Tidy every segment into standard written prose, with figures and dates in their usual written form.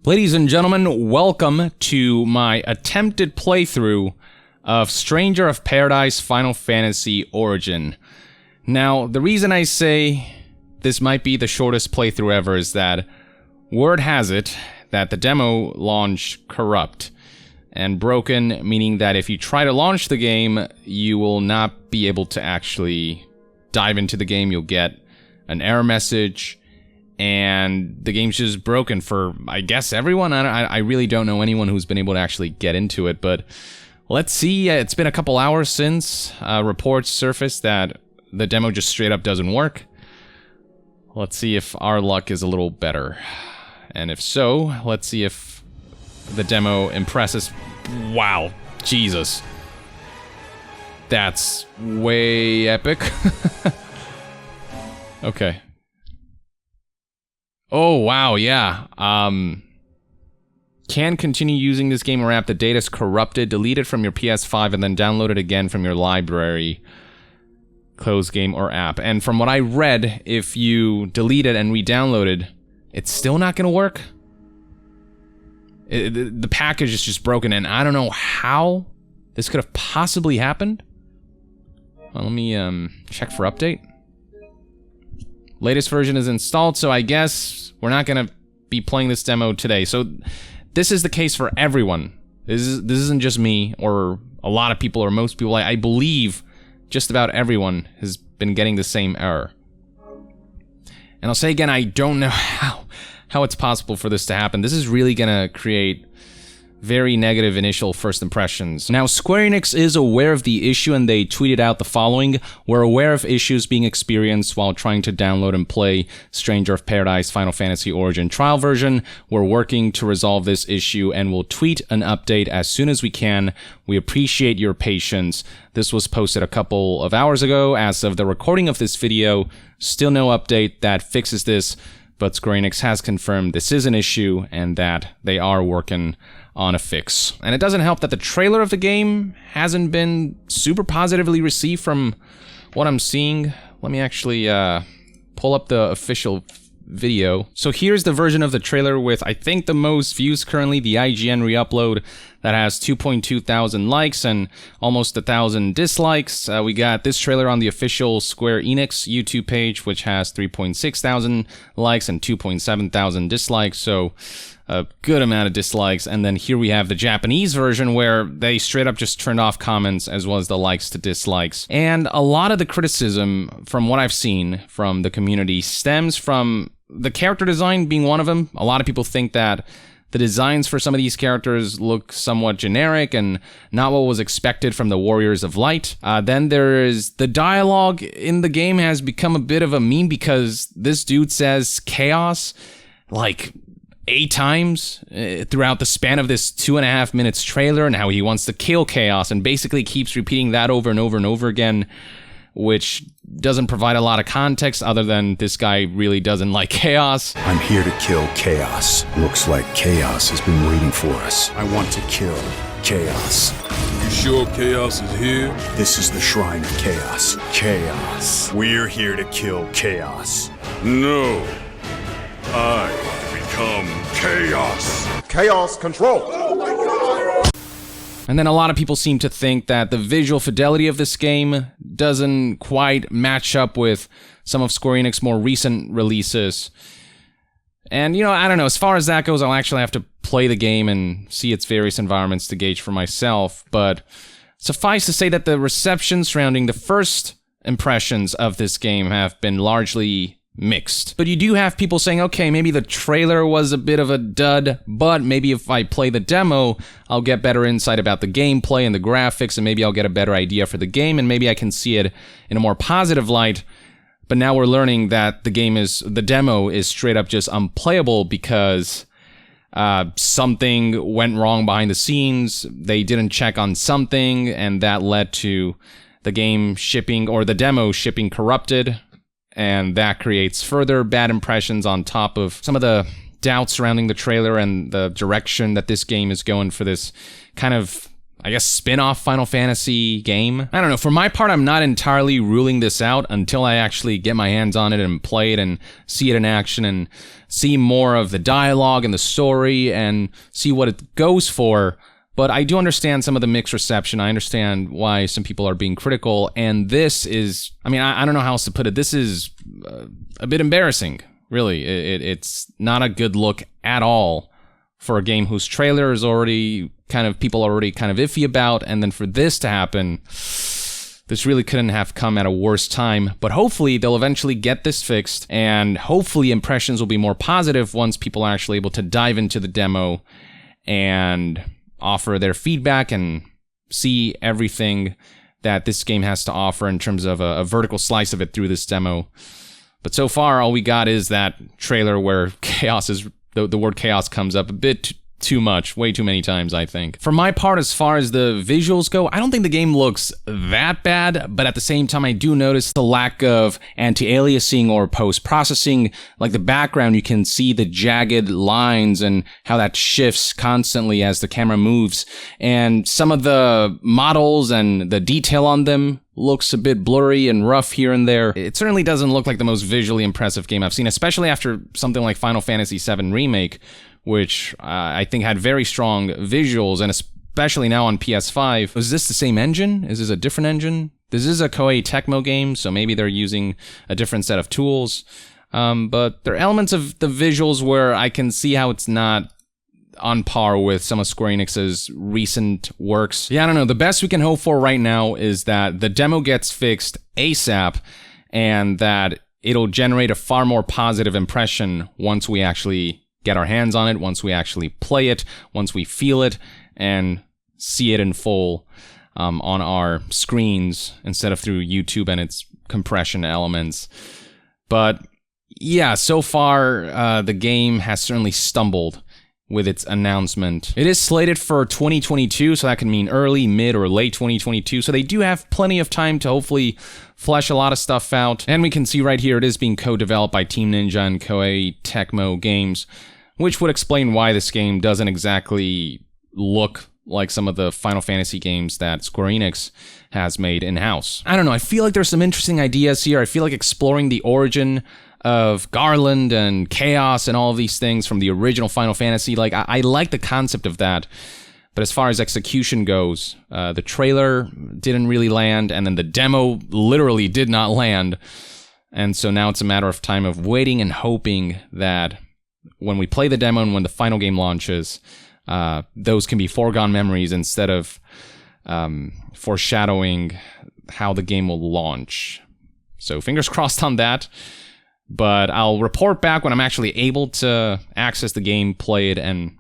Ladies and gentlemen, welcome to my attempted playthrough of Stranger of Paradise Final Fantasy Origin. Now, the reason I say this might be the shortest playthrough ever is that word has it that the demo launched corrupt and broken, meaning that if you try to launch the game, you will not be able to actually dive into the game. You'll get an error message, and the game's just broken for, I guess, everyone. I really don't know anyone who's been able to actually get into it, but let's see. It's been a couple hours since reports surfaced that the demo just straight up doesn't work. Let's see if our luck is a little better. And if so, let's see if the demo impresses. Wow, Jesus. That's way epic. Okay. Oh, wow, yeah. Can continue using this game or app. The data's corrupted. Delete it from your PS5 and then download it again from your library. Close game or app. And from what I read, if you delete it and re-download it, it's still not gonna work. The package is just broken, and I don't know how this could have possibly happened. Well, let me check for update. Latest version is installed, so I guess we're not gonna be playing this demo today. So this is the case for everyone. This isn't just me or a lot of people or most people. I believe just about everyone has been getting the same error. And I'll say again, I don't know how it's possible for this to happen. This is really gonna create very negative initial first impressions. Now, Square Enix is aware of the issue, and they tweeted out the following: "We're aware of issues being experienced while trying to download and play Stranger of Paradise Final Fantasy Origin trial version. We're working to resolve this issue and will tweet an update as soon as we can. We appreciate your patience." This was posted a couple of hours ago. As of the recording of this video, still no update that fixes this, but Square Enix has confirmed this is an issue and that they are working on a fix. And it doesn't help that the trailer of the game hasn't been super positively received from what I'm seeing. Let me actually pull up the official video. So here's the version of the trailer with, I think, the most views currently, the IGN re-upload that has 2.2 thousand likes and almost 1,000 dislikes. We got this trailer on the official Square Enix YouTube page, which has 3.6 thousand likes and 2.7 thousand dislikes, so a good amount of dislikes. And then here we have the Japanese version, where they straight up just turned off comments as well as the likes to dislikes. And a lot of the criticism, from what I've seen from the community, stems from the character design being one of them. A lot of people think that the designs for some of these characters look somewhat generic and not what was expected from the Warriors of Light. Then there's the dialogue in the game has become a bit of a meme, because this dude says chaos like 8 times throughout the span of this 2.5 minutes trailer, and how he wants to kill chaos, and basically keeps repeating that over and over and over again, which doesn't provide a lot of context other than this guy really doesn't like chaos. I'm here to kill chaos. Looks like chaos has been waiting for us. I want to kill chaos. You sure chaos is here? This is the shrine of chaos. Chaos. We're here to kill chaos. No. I become chaos. Chaos control. Oh my God. And then a lot of people seem to think that the visual fidelity of this game doesn't quite match up with some of Square Enix's more recent releases. And, you know, I don't know, as far as that goes, I'll actually have to play the game and see its various environments to gauge for myself. But suffice to say that the reception surrounding the first impressions of this game have been largely mixed. But you do have people saying, okay, maybe the trailer was a bit of a dud, but maybe if I play the demo, I'll get better insight about the gameplay and the graphics, and maybe I'll get a better idea for the game, and maybe I can see it in a more positive light. But now we're learning that the demo is straight up just unplayable because something went wrong behind the scenes. They didn't check on something, and that led to the game shipping, or the demo shipping corrupted. And that creates further bad impressions on top of some of the doubts surrounding the trailer and the direction that this game is going for this kind of I guess, spin-off Final Fantasy game. I don't know. For my part, I'm not entirely ruling this out until I actually get my hands on it and play it and see it in action and see more of the dialogue and the story and see what it goes for. But I do understand some of the mixed reception. I understand why some people are being critical. And this is, I mean, I don't know how else to put it. This is a bit embarrassing, really. It's not a good look at all for a game whose trailer is already people are already kind of iffy about, and then for this to happen, this really couldn't have come at a worse time. But hopefully they'll eventually get this fixed, and hopefully impressions will be more positive once people are actually able to dive into the demo and offer their feedback and see everything that this game has to offer in terms of a vertical slice of it through this demo. But so far, all we got is that trailer where chaos is the word chaos comes up a bit too much, way too many times, I think. For my part, as far as the visuals go, I don't think the game looks that bad, but at the same time, I do notice the lack of anti-aliasing or post-processing. Like the background, you can see the jagged lines and how that shifts constantly as the camera moves. And some of the models and the detail on them looks a bit blurry and rough here and there. It certainly doesn't look like the most visually impressive game I've seen, especially after something like Final Fantasy VII Remake, which I think had very strong visuals, and especially now on PS5. Is this the same engine? Is this a different engine? This is a Koei Tecmo game, so maybe they're using a different set of tools. But there are elements of the visuals where I can see how it's not on par with some of Square Enix's recent works. Yeah, I don't know. The best we can hope for right now is that the demo gets fixed ASAP, and that it'll generate a far more positive impression once we actually get our hands on it, once we actually play it, once we feel it, and see it in full on our screens instead of through YouTube and its compression elements. But yeah, so far, the game has certainly stumbled with its announcement. It is slated for 2022, so that can mean early, mid, or late 2022, so they do have plenty of time to hopefully flesh a lot of stuff out. And we can see right here, it is being co-developed by Team Ninja and Koei Tecmo Games, which would explain why this game doesn't exactly look like some of the Final Fantasy games that Square Enix has made in-house. I don't know, I feel like there's some interesting ideas here. I feel like exploring the origin of Garland and Chaos and all of these things from the original Final Fantasy, like, I like the concept of that. But as far as execution goes, the trailer didn't really land, and then the demo literally did not land. And so now it's a matter of time of waiting and hoping that when we play the demo and when the final game launches, those can be foregone memories instead of foreshadowing how the game will launch. So fingers crossed on that. But I'll report back when I'm actually able to access the game, play it, and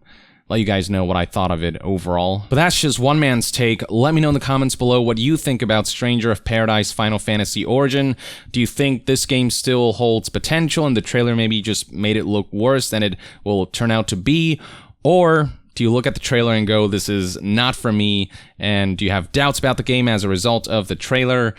let you guys know what I thought of it overall. But that's just one man's take. Let me know in the comments below what you think about Stranger of Paradise Final Fantasy Origin. Do you think this game still holds potential and the trailer maybe just made it look worse than it will turn out to be? Or do you look at the trailer and go, this is not for me? And do you have doubts about the game as a result of the trailer?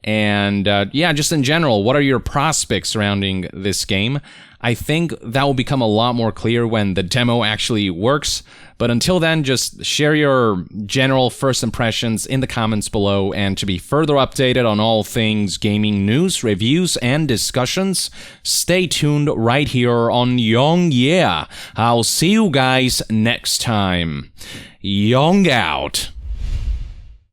And yeah, just in general, what are your prospects surrounding this game? I think that will become a lot more clear when the demo actually works. But until then, just share your general first impressions in the comments below. And to be further updated on all things gaming news, reviews, and discussions, stay tuned right here on Young Yeah. I'll see you guys next time. Young out.